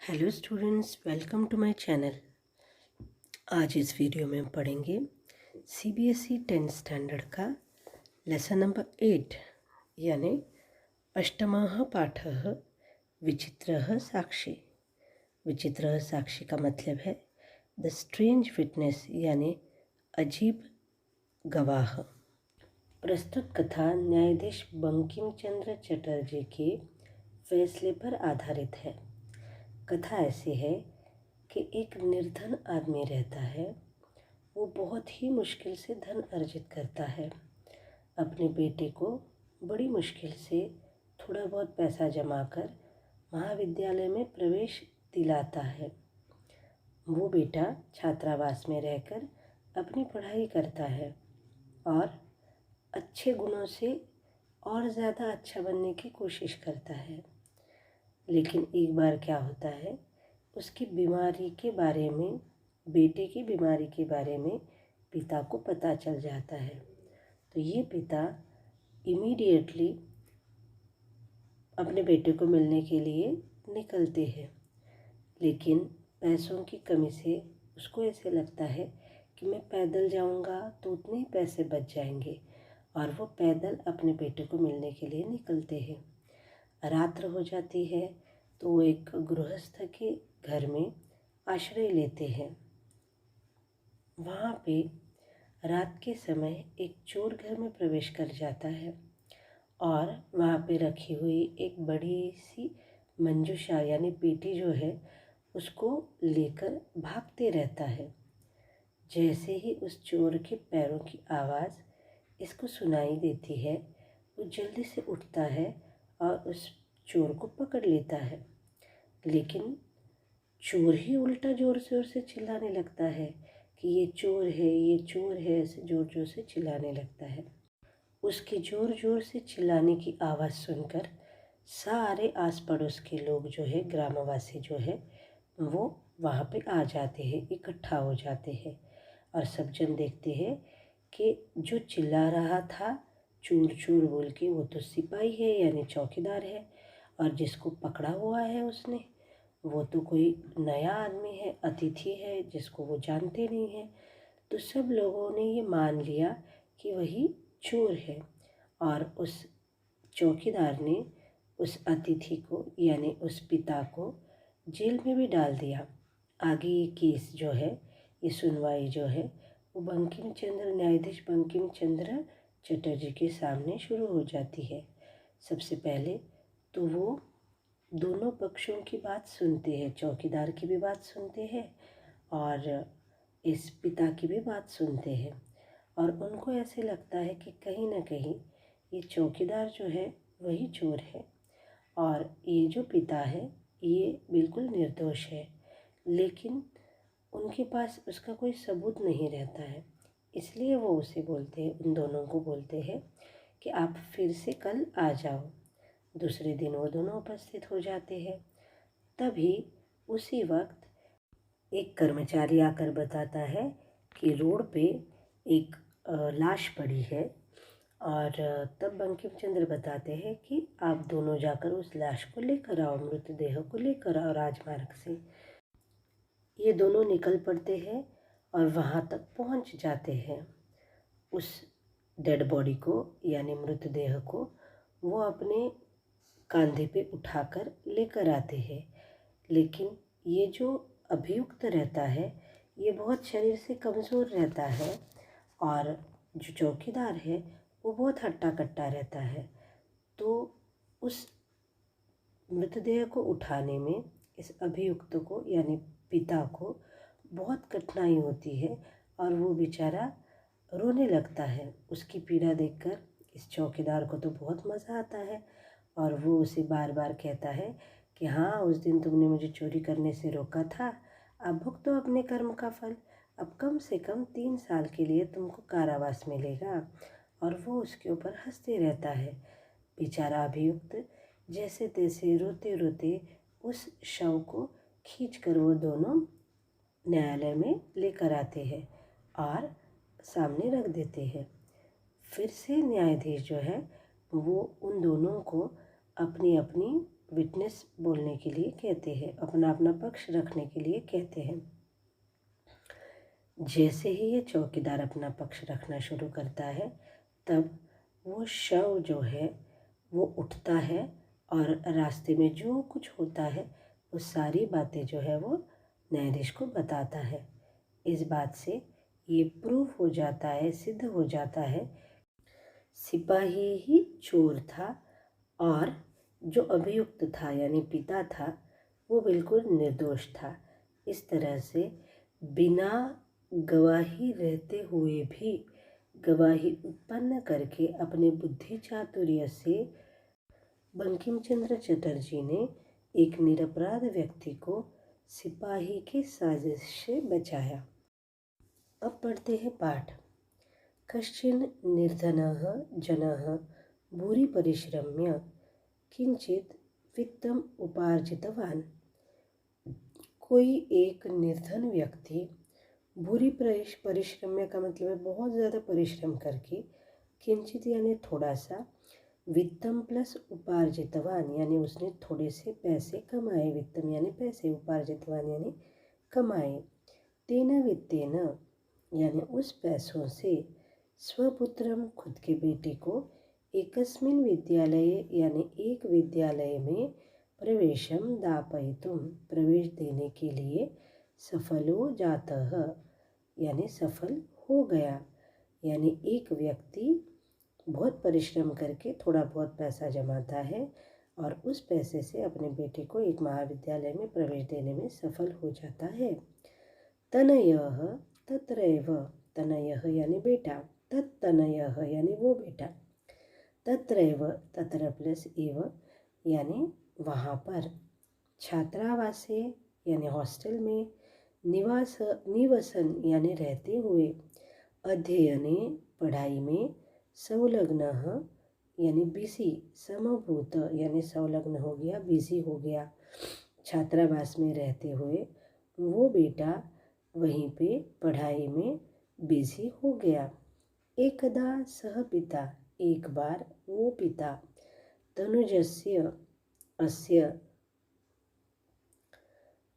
Hello students, welcome to my channel. आज इस video में हम पढ़ेंगे सीबीएसई 10th स्टैंडर्ड का लेसन नंबर 8 यानी अष्टमः पाठः विचित्रः साक्षी। विचित्रः साक्षी का मतलब है द स्ट्रेंज विटनेस यानी अजीब गवाह। प्रस्तुत कथा न्यायाधीश बंकिम चंद्र चटर्जी के फैसले पर आधारित है। कथा ऐसी है कि एक निर्धन आदमी रहता है। वो बहुत ही मुश्किल से धन अर्जित करता है। अपने बेटे को बड़ी मुश्किल से थोड़ा बहुत पैसा जमा कर महाविद्यालय में प्रवेश दिलाता है। वो बेटा छात्रावास में रहकर अपनी पढ़ाई करता है और अच्छे गुणों से और ज़्यादा अच्छा बनने की कोशिश करता है। लेकिन एक बार क्या होता है, उसकी बीमारी के बारे में, बेटे की बीमारी के बारे में पिता को पता चल जाता है। तो ये पिता इमीडिएटली अपने बेटे को मिलने के लिए निकलते हैं। लेकिन पैसों की कमी से उसको ऐसे लगता है कि मैं पैदल जाऊंगा तो उतने ही पैसे बच जाएंगे, और वो पैदल अपने बेटे को मिलने के लिए निकलते हैं। रात्र हो जाती है तो वो एक गृहस्थ के घर में आश्रय लेते हैं। वहाँ पे रात के समय एक चोर घर में प्रवेश कर जाता है और वहाँ पे रखी हुई एक बड़ी सी मंजूषा यानी पेटी जो है उसको लेकर भागते रहता है। जैसे ही उस चोर के पैरों की आवाज़ इसको सुनाई देती है, वो जल्दी से उठता है और उस चोर को पकड़ लेता है। लेकिन चोर ही उल्टा ज़ोर ज़ोर से चिल्लाने लगता है कि ये चोर है, ये चोर है, ऐसे ज़ोर ज़ोर से चिल्लाने लगता है। उसके ज़ोर ज़ोर से चिल्लाने की आवाज़ सुनकर सारे आस पड़ोस के लोग जो है, ग्रामवासी जो है, वो वहाँ पे आ जाते हैं, इकट्ठा हो जाते हैं। और सब जन देखते हैं कि जो चिल्ला रहा था चोर चोर बोल के, वो तो सिपाही है यानी चौकीदार है, और जिसको पकड़ा हुआ है उसने, वो तो कोई नया आदमी है, अतिथि है जिसको वो जानते नहीं हैं। तो सब लोगों ने ये मान लिया कि वही चोर है, और उस चौकीदार ने उस अतिथि को यानी उस पिता को जेल में भी डाल दिया। आगे ये केस जो है, ये सुनवाई जो है, वो बंकिम चंद्र न्यायाधीश बंकिम चंद्र चटर्जी के सामने शुरू हो जाती है। सबसे पहले तो वो दोनों पक्षों की बात सुनते हैं, चौकीदार की भी बात सुनते हैं और इस पिता की भी बात सुनते हैं। और उनको ऐसे लगता है कि कहीं ना कहीं ये चौकीदार जो है वही चोर है, और ये जो पिता है ये बिल्कुल निर्दोष है। लेकिन उनके पास उसका कोई सबूत नहीं रहता है, इसलिए वो उसे बोलते हैं, उन दोनों को बोलते हैं कि आप फिर से कल आ जाओ। दूसरे दिन वो दोनों उपस्थित हो जाते हैं। तभी उसी वक्त एक कर्मचारी आकर बताता है कि रोड पे एक लाश पड़ी है, और तब बंकिम चंद्र बताते हैं कि आप दोनों जाकर उस लाश को लेकर आओ, मृतदेह को लेकर आओ राजमार्ग से। ये दोनों निकल पड़ते हैं और वहाँ तक पहुँच जाते हैं। उस डेड बॉडी को यानी मृतदेह को वो अपने कंधे पे उठाकर लेकर आते हैं। लेकिन ये जो अभियुक्त रहता है ये बहुत शरीर से कमज़ोर रहता है, और जो चौकीदार है वो बहुत हट्टा कट्टा रहता है। तो उस मृतदेह को उठाने में इस अभियुक्त को यानी पिता को बहुत कठिनाई होती है, और वो बेचारा रोने लगता है। उसकी पीड़ा देखकर इस चौकीदार को तो बहुत मज़ा आता है, और वो उसे बार बार कहता है कि हाँ, उस दिन तुमने मुझे चोरी करने से रोका था, अब भुगतो अपने कर्म का फल। अब कम से कम 3 साल के लिए तुमको कारावास मिलेगा। और वो उसके ऊपर हंसते रहता है। बेचारा अभियुक्त जैसे तैसे रोते रोते उस शव को खींचकर वो दोनों न्यायालय में लेकर आते हैं और सामने रख देते हैं। फिर से न्यायाधीश जो है वो उन दोनों को अपनी अपनी विटनेस बोलने के लिए कहते हैं, अपना अपना पक्ष रखने के लिए कहते हैं। जैसे ही ये चौकीदार अपना पक्ष रखना शुरू करता है तब वो शव जो है वो उठता है और रास्ते में जो कुछ होता है वो सारी बातें जो है वो न्यायाधीश को बताता है। इस बात से ये प्रूफ हो जाता है, सिद्ध हो जाता है, सिपाही ही चोर था और जो अभियुक्त था यानी पिता था वो बिल्कुल निर्दोष था। इस तरह से बिना गवाही रहते हुए भी गवाही उत्पन्न करके अपने बुद्धि चातुर्य से बंकिम चंद्र चटर्जी ने एक निरपराध व्यक्ति को सिपाही की साजिश से बचाया। अब पढ़ते हैं पाठ। कश्चिन निर्धनः जनः भूरि परिश्रम्य किंचित वित्तम उपार्जितवान। कोई एक निर्धन व्यक्ति भूरि परिश्रम्य का मतलब है बहुत ज़्यादा परिश्रम करके, किंचित यानी थोड़ा सा, वित्तम प्लस उपार्जितवान यानी उसने थोड़े से पैसे कमाए, वित्तम यानी पैसे, उपार्जितवान यानी कमाए, तेन वित्तेन यानी उस पैसों से, स्वपुत्रम खुद के बेटे को, एकस्मिन् विद्यालये यानी एक विद्यालय में, प्रवेशम दापयितुम प्रवेश देने के लिए, सफलो जातः यानी सफल हो गया। यानी एक व्यक्ति बहुत परिश्रम करके थोड़ा बहुत पैसा जमाता है और उस पैसे से अपने बेटे को एक महाविद्यालय में प्रवेश देने में सफल हो जाता है। तनयः तत्रैव, तनयः यानी बेटा, तत्तनयः यानी वो बेटा, तत्रैव तत्र प्लस एव यानी वहाँ पर, छात्रावासे यानी हॉस्टल में, निवसन यानी रहते हुए, अध्ययने पढ़ाई में, संलग्नः यानी बिजी, समभूत यानी संलग्न हो गया, बिजी हो गया, छात्रावास में रहते हुए वो बेटा वहीं पे पढ़ाई में बिजी हो गया। एकदा सह पिता, एक बार वो पिता, तनुजस्य अस्य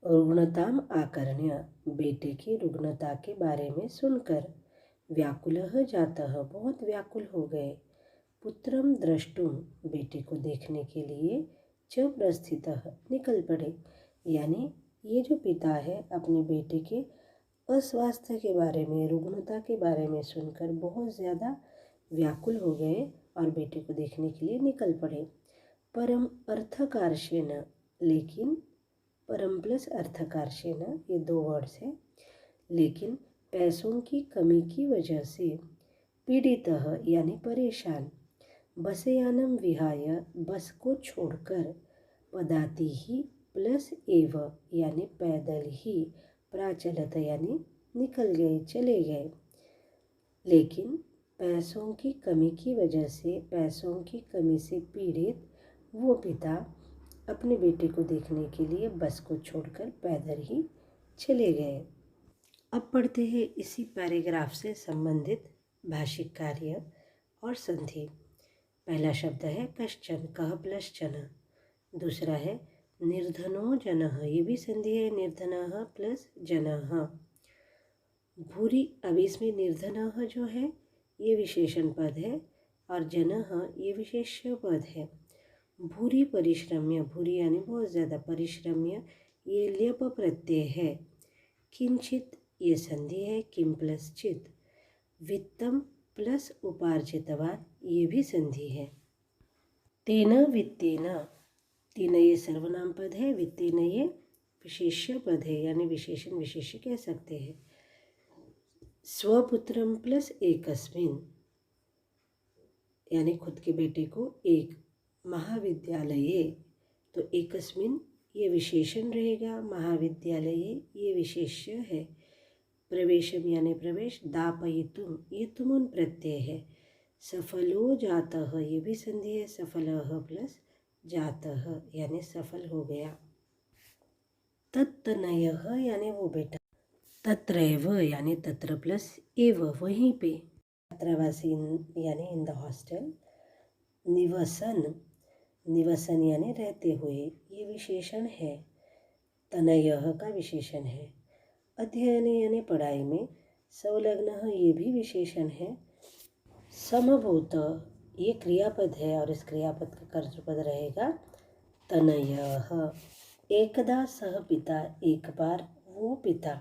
रुग्णताम आकर्ण्य बेटे की रुग्णता के बारे में सुनकर, व्याकुलः जातः बहुत व्याकुल हो गए, पुत्रम द्रष्टुम बेटे को देखने के लिए, च प्रस्थितः निकल पड़े। यानी ये जो पिता है अपने बेटे के अस्वास्थ्य के बारे में, रुग्णता के बारे में सुनकर बहुत ज़्यादा व्याकुल हो गए और बेटे को देखने के लिए निकल पड़े। परम अर्थकार्षेण, लेकिन परम प्लस अर्थकार्षेण ये दो वर्ड्स हैं, लेकिन पैसों की कमी की वजह से, पीड़ितः यानी परेशान, बसयानम विहाय बस को छोड़कर, पदाति ही प्लस एव यानी पैदल ही, प्राचलत यानी निकल गए, चले गए। लेकिन पैसों की कमी की वजह से, पैसों की कमी से पीड़ित वो पिता अपने बेटे को देखने के लिए बस को छोड़कर पैदल ही चले गए। अब पढ़ते हैं इसी पैराग्राफ से संबंधित भाषिक कार्य और संधि। पहला शब्द है कश्चन, कह प्लस चन। दूसरा है निर्धनो जनः, ये भी संधि है, निर्धनः प्लस जनः। भूरि, अब इसमें निर्धनः जो है ये विशेषण पद है और जनः ये विशेष्य पद है। भूरि परिश्रम्य, भूरि यानी बहुत ज़्यादा, परिश्रम्य ये ल्यप प्रत्यय है। किंचित ये संधि है, किम प्लस चित। वित्तम प्लस उपार्जितवान ये भी संधि है। तेन वित्तेन, तेन ये सर्वनाम पद है, वित्तेन ये विशेष्य पद है यानी विशेषण विशेष्य कह सकते हैं। स्वपुत्रम प्लस एकस्मिन यानी खुद के बेटे को एक, महाविद्यालये तो एकस्मिन ये विशेषण रहेगा, महाविद्यालये ये विशेष्य है। प्रवेशम यानी प्रवेश, दापयितुम ये तुमुन प्रत्यय है। सफलो जातः ये भी संधि है, सफलः प्लस जातः यानी सफल हो गया। तत्तनयः यानी वो बेटा, तत्रैव यानी तत्र प्लस एव वहीं पे, छात्रावासी यानी इन द हॉस्टल, निवसन, निवसन यानी रहते हुए, ये विशेषण है। तनयः का विशेषण है। अध्ययन यानी पढ़ाई में। संलग्न ये भी विशेषण है। समभूत ये क्रियापद है और इस क्रियापद का कर्तृपद रहेगा तनयः। एकदा सह पिता, एक बार वो पिता।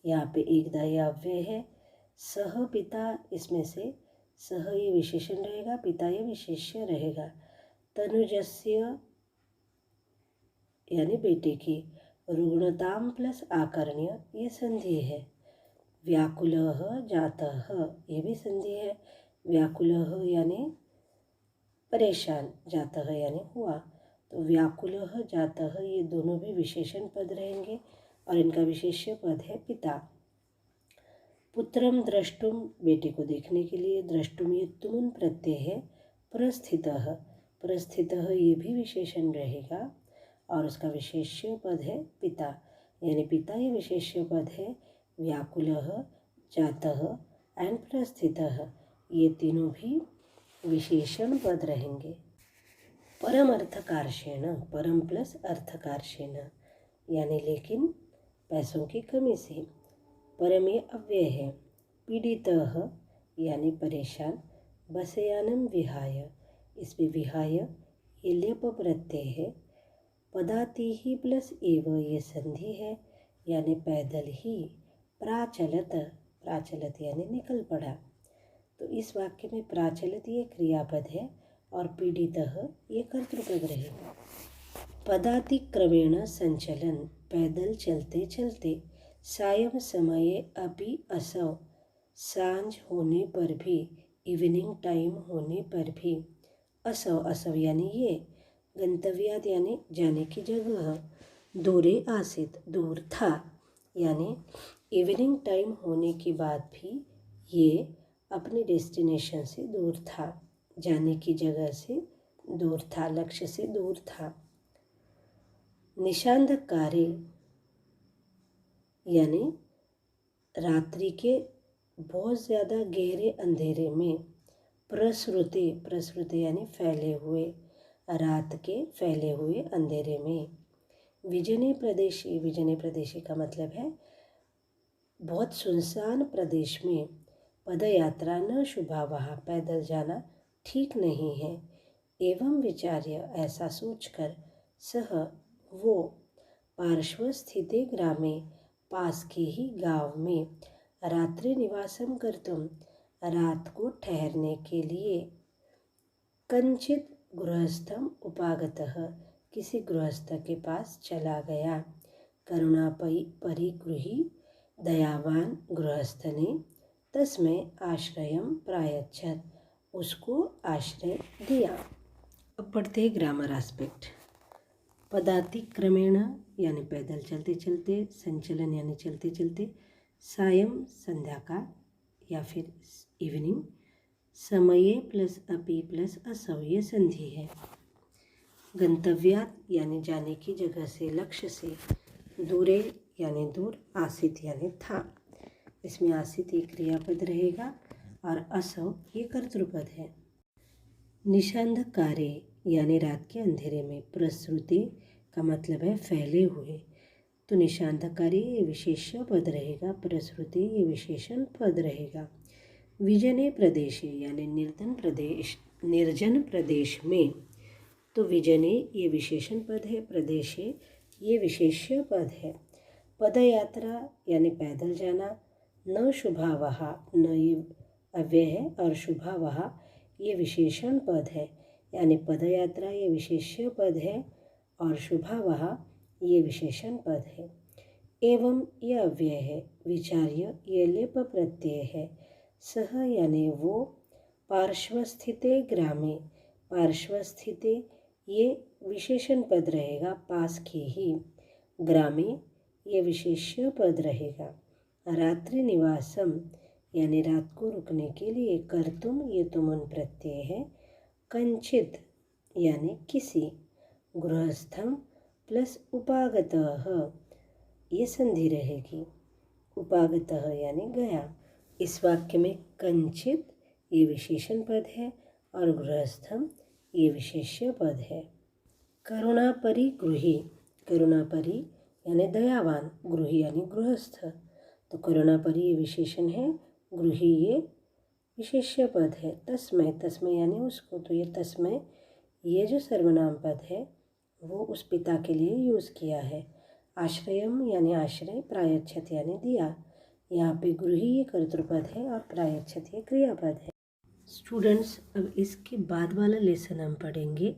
यहाँ पे एकदा ये अव्यय है। सह पिता इसमें से सह ये विशेषण रहेगा, पिता ये विशेष्य रहेगा। तनुजस्य यानी बेटे की। रुग्णताम प्लस आकर्ण्य ये संधि है। व्याकुलः जातः ये भी संधि है। व्याकुलः यानी परेशान, जातः यानी हुआ, तो व्याकुलः जातः ये दोनों भी विशेषण पद रहेंगे और इनका विशेष्य पद है पिता। पुत्रम द्रष्टुम बेटे को देखने के लिए। द्रष्टुम ये तुमुन प्रत्यय है। प्रस्थितः, प्रस्थितः ये भी विशेषण रहेगा और उसका विशेष्य पद है पिता, यानी पिता ये विशेष्य पद है। व्याकुलः जातः एंड प्रस्थितः ये तीनों भी विशेषण पद रहेंगे। परम अर्थकार्षेण, परम प्लस अर्थकार्षेण यानी लेकिन पैसों की कमी से। परम ये अव्यय है। पीड़ितः यानी परेशान। बसयानम विहाय, इसमें विहाय ये लेप प्रत्यय है। पदाति ही प्लस एव ये संधि है, यानी पैदल ही। प्राचलत, प्राचलत यानी निकल पड़ा। तो इस वाक्य में प्राचलत ये क्रियापद है और पीड़ितः ये कर्तृपद रहेगा। पदातिक्रमेण संचलन, पैदल चलते चलते। सायं समये अपि असौ, सांझ होने पर भी, इवनिंग टाइम होने पर भी। असौ, असौ यानी ये। गंतव्यात यानी जाने की जगह। दूरे आसित दूर था, यानी इवनिंग टाइम होने के बाद भी ये अपने डेस्टिनेशन से दूर था, जाने की जगह से दूर था, लक्ष्य से दूर था। निशांधकारे यानी रात्रि के बहुत ज़्यादा गहरे अंधेरे में। प्रसृते, प्रसृते यानी फैले हुए, रात के फैले हुए अंधेरे में। विजने प्रदेशी, विजने प्रदेशी का मतलब है बहुत सुनसान प्रदेश में। पदयात्रा न शुभा, वहाँ पैदल जाना ठीक नहीं है। एवं विचार्य ऐसा सोचकर, सह वो, पार्श्व स्थिते ग्रामे पास के ही गांव में। रात्रि निवासम कर्तुम रात को ठहरने के लिए। कंचित गृहस्थम उपागतः किसी गृहस्थ के पास चला गया। करुणा परिगृही दयावान गृहस्थ ने तस्मै आश्रयम प्रायच्छत उसको आश्रय दिया। अब पढ़ते हैं ग्रामर एस्पेक्ट। पदातिक्रमेण यानी पैदल चलते चलते, संचलन यानी चलते चलते, सायं संध्या का या फिर इवनिंग, समये प्लस अपि प्लस असौ ये संधि है। गंतव्यात यानी जाने की जगह से, लक्ष्य से। दूरे यानी दूर, आसित यानी था, इसमें आसित ये क्रियापद रहेगा और असौ ये कर्तृपद है। निशांधकारे यानी रात के अंधेरे में। प्रसृति का मतलब है फैले हुए, तो निशांधकारी ये विशेष्य पद रहेगा, प्रसृति ये विशेषण पद रहेगा। विजने प्रदेशे यानी निर्जन प्रदेश में, तो विजने ये विशेषण पद है, प्रदेशे ये विशेष्य पद है। पदयात्रा यानी पैदल जाना। न शुभावह, न ये अव्यय है और शुभावह ये विशेषण पद है, यानी पदयात्रा ये विशेष्य पद है और शुभावह ये विशेषण पद है। एवं ये अव्यय है। विचार्य ये लेप प्रत्यय है। सह यानी वो। पार्श्वस्थिते ग्रामे, पार्श्वस्थिते ये विशेषण पद रहेगा, पास के ही। ग्रामे ये विशेष्य पद रहेगा। रात्रि निवासम यानी रात को रुकने के लिए। कर्तुम ये तुमुन प्रत्यय है। कंचित यानी किसी। गृहस्थम प्लस उपागतः ये संधि रहेगी। उपागतः यानी गया। इस वाक्य में कंचित ये विशेषण पद है और गृहस्थम ये विशेष्य पद है। करुणापरी गृही, करुणापरी यानी दयावान, गृही यानी गृहस्थ। तो करुणापरी ये विशेषण है, गृही ये विशेष्य पद है। तस्मय, तस्मय यानी उसको, तो ये तस्मय ये जो सर्वनाम पद है वो उस पिता के लिए यूज़ किया है। आश्रयम यानी आश्रय, प्रायच्छत यानी दिया। यहाँ पे गृही ये कर्तृपद है और प्रायच्छत ये क्रियापद है। स्टूडेंट्स, अब इसके बाद वाला लेसन हम पढ़ेंगे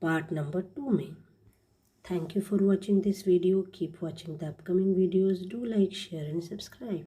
पार्ट नंबर 2 में। Thank you for watching this video. Keep watching the upcoming videos. Do like, share and subscribe.